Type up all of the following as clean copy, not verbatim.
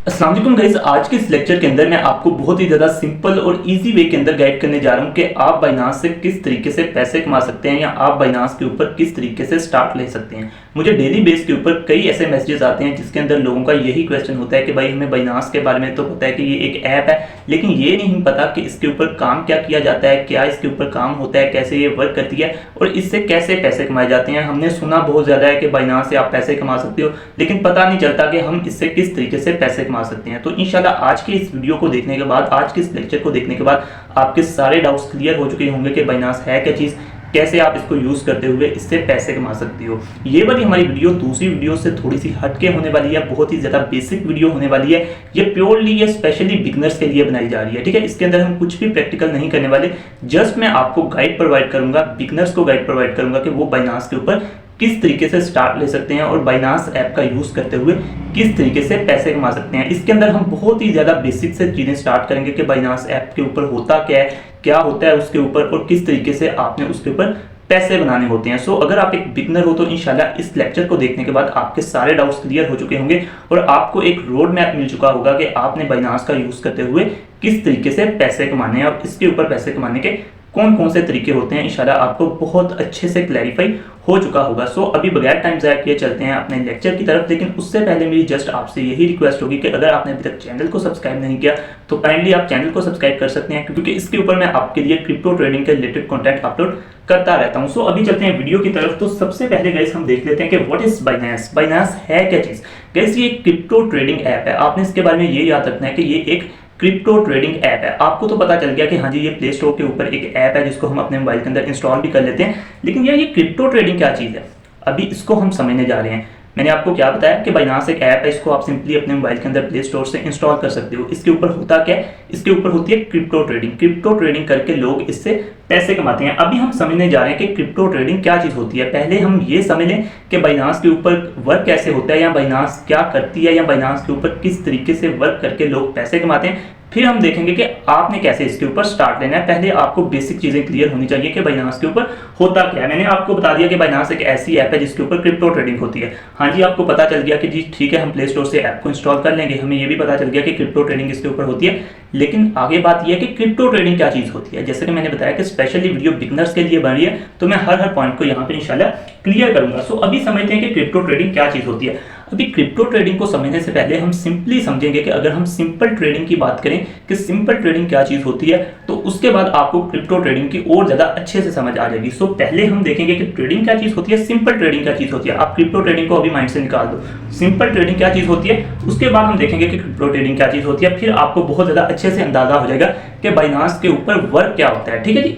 अस्सलाम वालेकुम गाइस, आज के इस लेक्चर के अंदर मैं आपको बहुत ही ज़्यादा सिंपल और इजी वे के अंदर गाइड करने जा रहा हूं कि आप बाइनांस से किस तरीके से पैसे कमा सकते हैं या आप बाइनांस के ऊपर किस तरीके से स्टार्ट ले सकते हैं। मुझे डेली बेस के ऊपर कई ऐसे मैसेजेस आते हैं जिसके अंदर लोगों का यही क्वेश्चन होता है कि भाई हमें बाइनांस के बारे में तो पता है कि ये एक ऐप है, लेकिन ये नहीं पता कि इसके ऊपर काम क्या किया जाता है, क्या इसके ऊपर काम होता है, कैसे ये वर्क करती है और इससे कैसे पैसे कमाए जाते हैं। हमने सुना बहुत ज़्यादा है कि बाइनांस से आप पैसे कमा सकते हो, लेकिन पता नहीं चलता कि हम इससे किस तरीके से पैसे कमा सकते हैं। तो इंशाल्लाह आज के इस वीडियो को देखने के बाद, आज के इस लेक्चर को देखने के बाद आपके सारे डाउट्स क्लियर हो चुके होंगे कि बाइनांस है क्या चीज़, कैसे आप इसको यूज़ करते हुए इससे पैसे कमा सकते हो। ये वाली हमारी वीडियो दूसरी वीडियो से थोड़ी सी हटके होने वाली है, बहुत ही ज़्यादा बेसिक वीडियो होने वाली है। ये प्योरली ये स्पेशली बिगनर्स के लिए बनाई जा रही है, ठीक है। इसके अंदर हम कुछ भी प्रैक्टिकल नहीं करने वाले, जस्ट मैं आपको गाइड प्रोवाइड करूंगा, बिगनर्स को गाइड प्रोवाइड करूंगा कि वो बाइनांस के ऊपर किस तरीके से स्टार्ट ले सकते हैं और बाइनांस ऐप का यूज़ करते हुए किस तरीके से पैसे कमा सकते हैं। इसके अंदर हम बहुत ही ज़्यादा बेसिक से चीज़ें स्टार्ट करेंगे कि बाइनांस ऐप के ऊपर होता क्या है, क्या होता है उसके ऊपर और किस तरीके से आपने उसके ऊपर पैसे बनाने होते हैं। सो अगर आप एक बिगनर हो तो इंशाल्लाह इस लेक्चर को देखने के बाद आपके सारे डाउट्स क्लियर हो चुके होंगे और आपको एक रोड मैप मिल चुका होगा कि आपने बाइनांस का यूज़ करते हुए किस तरीके से पैसे कमाने हैं और इसके ऊपर पैसे कमाने के कौन कौन से तरीके होते हैं। इंशाल्लाह आपको बहुत अच्छे से क्लैरिफाई हो चुका होगा। सो अभी बगैर टाइम ज़ाया किए चलते हैं अपने लेक्चर की तरफ, लेकिन उससे पहले मेरी जस्ट आपसे यही रिक्वेस्ट होगी कि अगर आपने अभी तक चैनल को सब्सक्राइब नहीं किया तो काइंडली आप चैनल को सब्सक्राइब कर सकते हैं, क्योंकि इसके ऊपर मैं आपके लिए क्रिप्टो ट्रेडिंग के रिलेटेड कंटेंट अपलोड करता रहता हूं। सो अभी चलते हैं वीडियो की तरफ। तो सबसे पहले गाइस हम देख लेते हैं कि व्हाट इज बाइनांस। बाइनांस है क्या चीज़। गाइस ये एक क्रिप्टो ट्रेडिंग ऐप है। आपने इसके बारे में ये याद रखना है कि ये एक क्रिप्टो ट्रेडिंग ऐप है। आपको तो पता चल गया कि हाँ जी ये प्ले स्टोर के ऊपर एक ऐप है जिसको हम अपने मोबाइल के अंदर इंस्टॉल भी कर लेते हैं, लेकिन यार ये क्रिप्टो ट्रेडिंग क्या चीज़ है, अभी इसको हम समझने जा रहे हैं। मैंने आपको क्या बताया कि बाइनांस एक ऐप है, इसको आप सिंपली अपने मोबाइल के अंदर प्ले स्टोर से इंस्टॉल कर सकते हो। इसके ऊपर होता क्या है, इसके ऊपर होती है क्रिप्टो ट्रेडिंग। क्रिप्टो ट्रेडिंग करके लोग इससे पैसे कमाते हैं। अभी हम समझने जा रहे हैं कि क्रिप्टो ट्रेडिंग क्या चीज़ होती है। पहले हम ये समझ लें कि बाइनांस के ऊपर वर्क कैसे होता है या बाइनांस क्या करती है या बाइनांस के ऊपर किस तरीके से वर्क करके लोग पैसे कमाते हैं। फिर हम देखेंगे कि आपने कैसे इसके ऊपर स्टार्ट लेना है। पहले आपको बेसिक चीज़ें क्लियर होनी चाहिए कि बाइनांस के ऊपर होता क्या है। मैंने आपको बता दिया कि बाइनांस एक ऐसी ऐप है जिसके ऊपर क्रिप्टो ट्रेडिंग होती है। हाँ जी, आपको पता चल गया कि जी ठीक है, हम प्ले स्टोर से ऐप को इंस्टॉल कर लेंगे। हमें ये भी पता चल गया कि क्रिप्टो ट्रेडिंग इसके ऊपर होती है, लेकिन आगे बात यह है कि क्रिप्टो ट्रेडिंग क्या चीज़ होती है। जैसे कि मैंने बताया कि स्पेशली वीडियो बिगनर्स के लिए बन रही है, तो मैं हर पॉइंट को यहाँ पर इंशाल्लाह क्लियर करूंगा। सो अभी समझते हैं कि क्रिप्टो ट्रेडिंग क्या चीज़ होती है। अभी क्रिप्टो ट्रेडिंग को समझने से पहले हम सिंपली समझेंगे कि अगर हम सिंपल ट्रेडिंग की बात करें कि सिंपल ट्रेडिंग क्या चीज़ होती है, तो उसके बाद आपको क्रिप्टो ट्रेडिंग की और ज़्यादा अच्छे से समझ आ जाएगी। सो पहले हम देखेंगे कि ट्रेडिंग क्या चीज़ होती है, सिंपल ट्रेडिंग क्या चीज़ होती है। आप क्रिप्टो ट्रेडिंग को अभी माइंड से निकाल दो, सिंपल ट्रेडिंग क्या चीज़ होती है। उसके बाद हम देखेंगे कि क्रिप्टो ट्रेडिंग क्या चीज़ होती है। फिर आपको बहुत ज़्यादा अच्छे से अंदाजा हो जाएगा कि बाइनांस के ऊपर वर्क क्या होता है। ठीक है जी।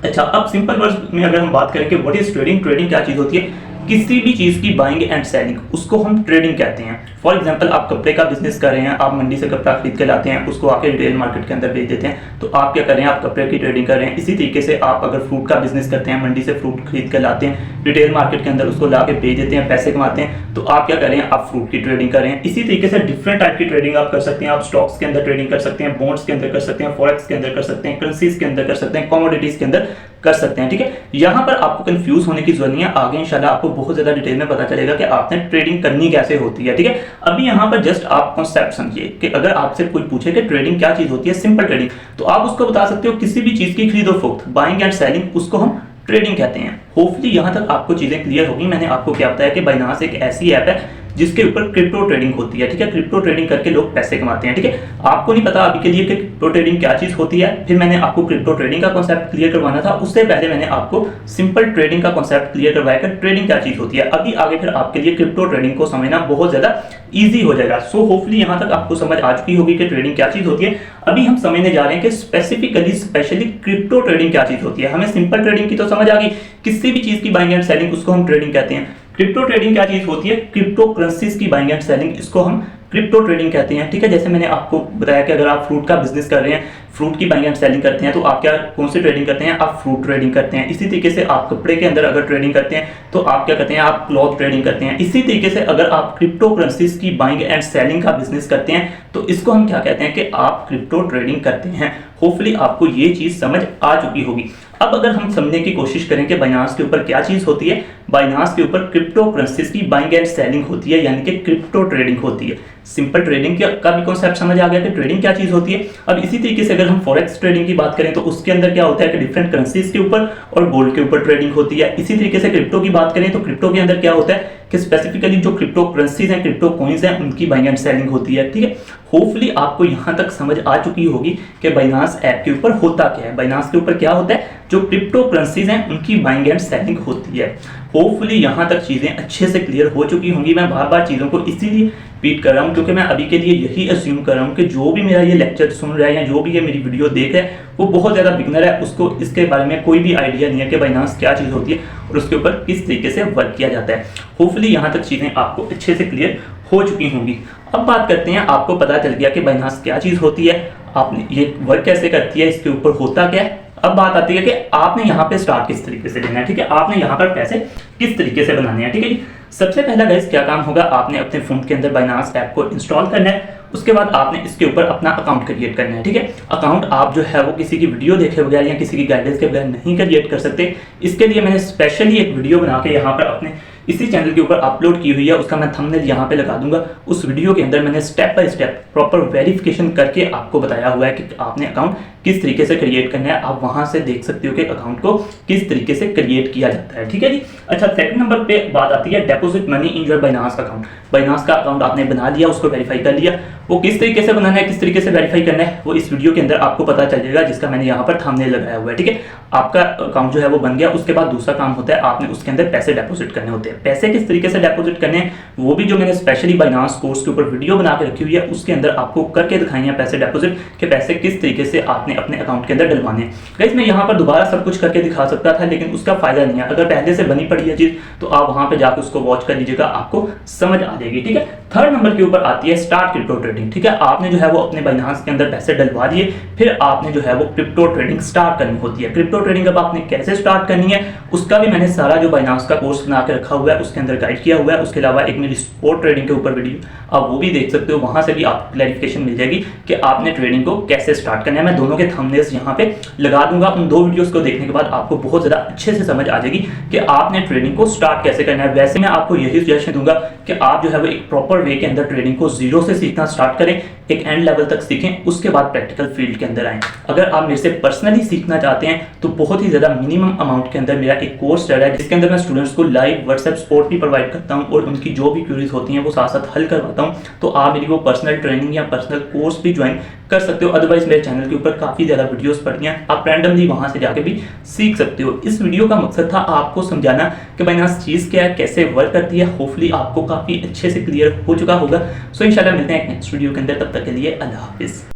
अच्छा, अब सिंपल वर्ड्स में अगर हम बात करें कि व्हाट इज ट्रेडिंग, ट्रेडिंग क्या चीज़ होती है। किसी भी चीज़ की बाइंग एंड सेलिंग, उसको हम ट्रेडिंग कहते हैं। फॉर एग्जांपल, आप कपड़े का बिजनेस कर रहे हैं, आप मंडी से कपड़ा खरीद के लाते हैं, उसको आके रिटेल मार्केट के अंदर बेच देते हैं, तो आप क्या कर रहे हैं, आप कपड़े की ट्रेडिंग कर रहे हैं। इसी तरीके से आप अगर फ्रूट का बिजनेस करते हैं, मंडी से फ्रूट खरीद कर लाते हैं, रिटेल मार्केट के अंदर उसको ला के बेच देते हैं, पैसे कमाते हैं, तो आप क्या कर रहे हैं, आप फ्रूट की ट्रेडिंग कर रहे हैं। इसी तरीके से डिफरेंट टाइप की ट्रेडिंग आप कर सकते हैं। आप स्टॉक्स के अंदर ट्रेडिंग कर सकते हैं, बॉन्ड्स के अंदर कर सकते हैं, फॉरेक्स के अंदर कर सकते हैं, करेंसीज के अंदर कर सकते हैं, कमोडिटीज के अंदर कर सकते हैं। ठीक है, यहाँ पर आपको कंफ्यूज होने की जरूरत नहीं है। आगे इंशाल्लाह आपको बहुत ज्यादा डिटेल में पता चलेगा कि आपने ट्रेडिंग करनी कैसे होती है। ठीक है, अभी यहाँ पर जस्ट आप कॉन्सेप्ट समझिए कि अगर आपसे कोई पूछे कि ट्रेडिंग क्या चीज होती है, सिंपल ट्रेडिंग, तो आप उसको बता सकते हो किसी भी चीज की खरीदो फरोख्त, बाइंग एंड सेलिंग, उसको हम ट्रेडिंग कहते हैं। होपफुली यहाँ तक आपको चीजें क्लियर होगी। मैंने आपको क्या बताया कि बाइनांस एक ऐसी ऐप है जिसके ऊपर क्रिप्टो ट्रेडिंग होती है। ठीक है, क्रिप्टो ट्रेडिंग करके लोग पैसे कमाते हैं। ठीक है, आपको नहीं पता अभी के लिए कि क्रिप्टो ट्रेडिंग क्या चीज होती है। फिर मैंने आपको क्रिप्टो ट्रेडिंग का कॉन्सेप्ट क्लियर करवाना था, उससे पहले मैंने आपको सिंपल ट्रेडिंग का कॉन्सेप्ट क्लियर करवाया कि ट्रेडिंग क्या चीज होती है। अभी आगे फिर आपके लिए क्रिप्टो ट्रेडिंग को समझना बहुत ज्यादा ईजी हो जाएगा। सो होपफुली यहाँ तक आपको समझ आ चुकी होगी कि ट्रेडिंग क्या चीज होती है। अभी हम समझने जा रहे हैं कि स्पेशली क्रिप्टो ट्रेडिंग क्या चीज होती है। हमें सिंपल ट्रेडिंग की तो समझ आ गई, किसी भी चीज की बाइंग एंड सेलिंग, उसको हम ट्रेडिंग कहते हैं। क्रिप्टो ट्रेडिंग क्या चीज होती है, क्रिप्टो करेंसीज की बाइंग एंड सेलिंग, इसको हम क्रिप्टो ट्रेडिंग कहते हैं। ठीक है, जैसे मैंने आपको बताया कि अगर आप फ्रूट का बिजनेस कर रहे हैं, फ्रूट की बाइंग एंड सेलिंग करते हैं, तो आप क्या कौन सी ट्रेडिंग करते हैं, आप फ्रूट ट्रेडिंग करते हैं। इसी तरीके से आप कपड़े के अंदर अगर ट्रेडिंग करते हैं तो आप क्या करते हैं, आप क्लॉथ ट्रेडिंग करते हैं। इसी तरीके से अगर आप क्रिप्टो करेंसीज की बाइंग एंड सेलिंग का बिजनेस करते हैं तो इसको हम क्या कहते हैं कि आप क्रिप्टो ट्रेडिंग करते हैं। होपफुली आपको ये चीज समझ आ चुकी होगी। अब अगर हम समझने की कोशिश करें कि बाइनांस के ऊपर क्या चीज होती है, बाइनांस के ऊपर क्रिप्टो करेंसीज की बाइंग एंड सेलिंग होती है, यानी कि क्रिप्टो ट्रेडिंग होती है। सिंपल ट्रेडिंग का भी कॉन्सेप्ट समझ आ गया कि ट्रेडिंग क्या चीज होती है। अब इसी तरीके से अगर हम फॉरेक्स ट्रेडिंग की बात करें तो उसके अंदर क्या होता है कि डिफरेंट करेंसीज के ऊपर और गोल्ड के ऊपर ट्रेडिंग होती है। इसी तरीके से क्रिप्टो की बात करें तो क्रिप्टो के अंदर क्या होता है कि स्पेसिफिकली जो क्रिप्टो करेंसीज हैं, क्रिप्टो कॉइन्स हैं, उनकी बाइंग एंड सेलिंग होती है। ठीक है, होपफुली आपको यहां तक समझ आ चुकी होगी कि बाइनांस ऐप के ऊपर होता क्या है। बाइनांस के ऊपर क्या होता है, जो क्रिप्टो करेंसीज हैं उनकी बाइंग एंड सेलिंग होती है। होपफुली यहां तक चीजें अच्छे से क्लियर हो चुकी होंगी। मैं बार बार चीजों को इसीलिए रिपीट कर रहा हूं क्योंकि मैं अभी के लिए यही अज्यूम कर रहा हूं कि जो भी मेरा ये लेक्चर सुन रहा है या जो भी ये मेरी वीडियो देख रहा है वो बहुत ज्यादा बिगनर है, उसको इसके बारे में कोई भी आइडिया नहीं है कि बाइनांस क्या चीज होती है और उसके ऊपर किस तरीके से वर्क किया जाता है। होपफुली यहां तक चीजें आपको अच्छे से क्लियर हो चुकी होंगी। अब बात करते हैं, आपको पता चल गया कि बाइनांस क्या चीज होती है, आपने ये वर्क कैसे करती है, इसके ऊपर होता क्या है। अब बात आती है कि आपने यहाँ पे स्टार्ट किस तरीके से लेना है। ठीक है, आपने यहाँ पर पैसे किस तरीके से बनाने हैं। ठीक है जी, सबसे पहला गाइस क्या काम होगा, आपने अपने फोन के अंदर बाइनांस ऐप को इंस्टॉल करना है। उसके बाद आपने इसके ऊपर अपना अकाउंट क्रिएट करना है। ठीक है, अकाउंट आप जो है वो किसी की वीडियो देखे बगैर या किसी की गाइडेंस के बगैर नहीं क्रिएट कर सकते। इसके लिए मैंने स्पेशली एक वीडियो बना के यहाँ पर अपने इसी चैनल के ऊपर अपलोड की हुई है, उसका मैं थंबनेल यहाँ पे लगा दूंगा। उस वीडियो के अंदर मैंने step by step proper verification करके आपको बताया हुआ है कि आपने अकाउंट किस तरीके से क्रिएट करना है। आप वहां से देख सकते हो कि अकाउंट को किस तरीके से क्रिएट किया जाता है। ठीक है जी, अच्छा सेकंड नंबर पे बात आती है deposit money in your Binance account. Binance का अकाउंट आपने बना लिया, उसको वेरीफाई कर लिया, वो किस तरीके से बनाना है, किस तरीके से वेरीफाई करना है, वो इस वीडियो के अंदर आपको पता चल जाएगा, जिसका मैंने यहाँ पर थंबनेल लगाया हुआ है। ठीक है, आपका अकाउंट जो है वो बन गया। उसके बाद दूसरा काम होता है, आपने उसके अंदर पैसे डेपोजिट करने होते हैं। पैसे किस तरीके से डेपोजिट करने हैं वो भी जो मैंने स्पेशली बाइनांस कोर्स के ऊपर वीडियो बना के रखी हुई है, उसके अंदर आपको करके दिखाई है पैसे डेपोजिट के पैसे किस तरीके से आपने अपने अकाउंट के अंदर डलवाने हैं। गाइस मैं यहाँ पर दोबारा सब कुछ करके दिखा सकता था, लेकिन उसका फायदा नहीं है। अगर पहले से बनी पड़ी है चीज तो आप वहां पे जाकर उसको वॉच कर लीजिएगा, आपको समझ आ जाएगी। ठीक है, थर्ड नंबर के ऊपर आती है स्टार्ट क्रिप्टो ट्रेडिंग। ठीक है, आपने जो है वो अपने बाइनांस के अंदर पैसे डलवा दिए, फिर आपने जो है वो क्रिप्टो ट्रेडिंग स्टार्ट करनी होती है। क्रिप्टो ट्रेडिंग अब आपने कैसे स्टार्ट करनी है उसका भी मैंने सारा जो बाइनांस का कोर्स बना के रखा हुआ है उसके अंदर गाइड किया हुआ है। उसके अलावा एक मेरी स्पॉट ट्रेडिंग के ऊपर वीडियो आप वो भी देख सकते हो, वहां से भी आपको क्लैरिफिकेशन मिल जाएगी कि आपने ट्रेडिंग को कैसे स्टार्ट करना है। मैं दोनों के थंबनेल्स यहाँ पे लगा दूंगा। उन दो वीडियोस को देखने के बाद आपको बहुत ज्यादा अच्छे से समझ आ जाएगी कि आपने ट्रेडिंग को स्टार्ट कैसे करना है। वैसे मैं आपको यही सजेशन दूंगा कि आप जो है वो एक प्रॉपर वे के अंदर ट्रेडिंग को जीरो से सीखना स्टार्ट करें, एक एंड लेवल तक सीखें, उसके बाद प्रैक्टिकल फील्ड के अंदर आएं। अगर आप मेरे से पर्सनली सीखना चाहते हैं तो बहुत ही ज्यादा मिनिमम अमाउंट के अंदर मेरा एक कोर्स चल रहा है, जिसके अंदर मैं स्टूडेंट्स को लाइव व्हाट्सएप सपोर्ट भी प्रोवाइड करता हूं और उनकी जो भी क्वेरीज होती हैं वो साथ साथ हल करवाता हूं। तो आप मेरी वो पर्सनल ट्रेनिंग या पर्सनल कोर्स भी ज्वाइन कर सकते हो। अदरवाइज मेरे चैनल के ऊपर काफी ज्यादा वीडियोस पड़ी हैं, आप रैंडमली वहां से जाके भी सीख सकते हो। इस वीडियो का मकसद था आपको समझाना कि बाइनांस चीज क्या है, कैसे वर्क करती है। होपफुली आपको काफी अच्छे से क्लियर हो चुका होगा। सो इंशाल्लाह मिलते हैं एक नेक्स्ट वीडियो के अंदर, तब तक के लिए अल्लाह हाफिज।